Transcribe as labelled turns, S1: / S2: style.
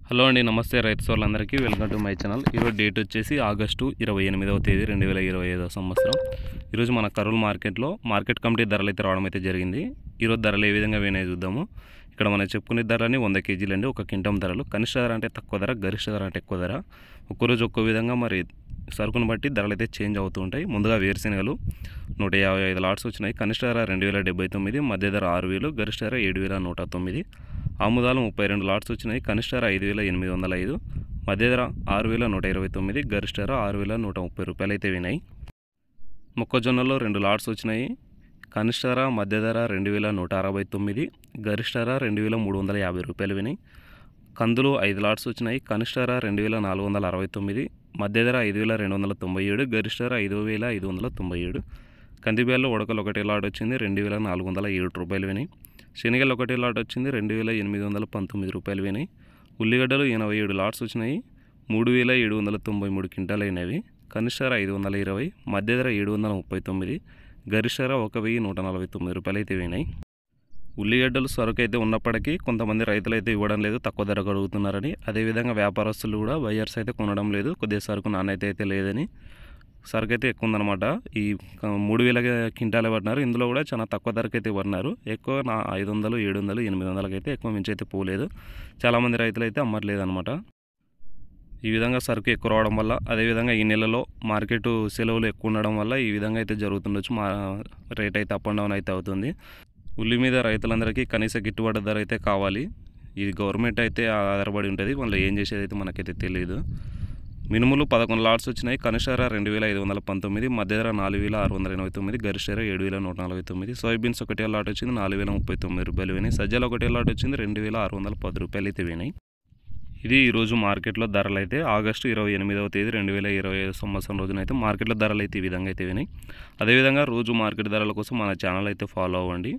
S1: Hello అండి, నమస్తే రైతు సోదరులందరికీ. Welcome to my channel. ఈరోజు డేట్ వచ్చేసి ఆగస్టు 28వ తేదీ 2025 సంవత్సరం. ఈరోజు మన కర్నూలు మార్కెట్లో మార్కెట్ కమిటీ ధరలు అయితే రావడం అయితే జరిగింది. ఈరోజు ధరలు ఏ విధంగా పోయినాయో చూద్దాము. ఇక్కడ మనం చెప్పుకునే ధరలని 100 కేజీలు అండి. ఒక క్వింటం ధరలు కనిష్ట ధర అంటే తక్కువ ధర, గరిష్ట ధర అంటే ఎక్కువ ధర. ఒక్కరోజు ఒక్కో విధంగా మరి సరుకును బట్టి ధరలు అయితే చేంజ్ అవుతూ ఉంటాయి. ముందుగా వేరుశెనగలు 155 లాట్స్ వచ్చినాయి. కనిష్ట ధర 2079, మధ్య ధర 6000, గరిష్ట ధర 7109. ఆముదాలు 32 లాట్స్ వచ్చినాయి. కనిష్ట ధర 5805, మధ్య ధర 6129, గరిష్ట ధర 6130 రూపాయలు అయితే వినాయి. మొక్కజొన్నలో 2 లాట్స్ వచ్చినాయి. కనిష్ట ధర, మధ్య ధర 2169, గరిష్ట ధర 2350 రూపాయలు వినాయి. కందులు 5 లాట్స్ వచ్చినాయి. కనిష్ట ధర 2469, మధ్య ధర 5297, గరిష్ట ధర 5597. కందిబ్యాల్లో ఉడకలు 1 లాట్ వచ్చింది, 2407 రూపాయలు వినాయి. శనగలు 1 లాట్ వచ్చింది, 2819 రూపాయలు వినాయి. ఉల్లిగడ్డలు 87 లాట్స్ వచ్చినాయి, 3793 క్వింటాలు అయినవి. కనిష్ట ధర 520, మధ్య ధర 739, గరిష్ట ధర 1149 రూపాయలు అయితే వినాయి. ఉల్లిగడ్డలు సరుకు అయితే ఉన్నప్పటికీ కొంతమంది రైతులు అయితే ఇవ్వడం లేదు, తక్కువ ధరకు అడుగుతున్నారని. అదేవిధంగా వ్యాపారస్తులు కూడా బయ్యర్స్ అయితే కొనడం లేదు, కొద్దిగా సరుకు నాణ్యత అయితే లేదని. సరుకు అయితే ఎక్కువ ఉందన్నమాట. ఈ 3000 క్వింటాలే పడినారు. ఇందులో కూడా చాలా తక్కువ ధరకు అయితే పడినారు. ఎక్కువ 500, 700, 800 అయితే ఎక్కువ మించి అయితే పోలేదు. చాలామంది రైతులు అయితే అమ్మట్లేదు అనమాట. ఈ విధంగా సరుకు ఎక్కువ రావడం వల్ల, అదేవిధంగా ఈ నెలలో మార్కెట్ సెలవులు ఎక్కువ ఉండడం వల్ల ఈ విధంగా అయితే జరుగుతుండొచ్చు. రేట్ అయితే అప్ అండ్ డౌన్ అయితే అవుతుంది. ఉల్లి మీద రైతులందరికీ కనీస గిట్టుబాటు ధర అయితే కావాలి. ఇది గవర్నమెంట్ అయితే ఆధారపడి ఉంటుంది. వాళ్ళు ఏం చేసేది అయితే మనకైతే తెలియదు. మినుములు 11 లాట్స్ వచ్చినాయి. కనిష్ట ధర 2519, మధ్య ధర 4689, గరిష్ట ధర 7149. సోయాబీన్స్ 1 లాట్ వచ్చింది, 4039 రూపాయలు వినాయి. సజ్జలు 1 లాట్ వచ్చింది, 2610 రూపాయలు అయితే వినాయి. ఇది ఈరోజు మార్కెట్లో ధరలు అయితే ఆగస్టు 28వ తేదీ 2025 సంవత్సరం రోజున అయితే మార్కెట్లో ధరలు అయితే ఈ విధంగా అయితే వినాయి. అదేవిధంగా రోజు మార్కెట్ ధరల కోసం మన ఛానల్ అయితే ఫాలో అవ్వండి.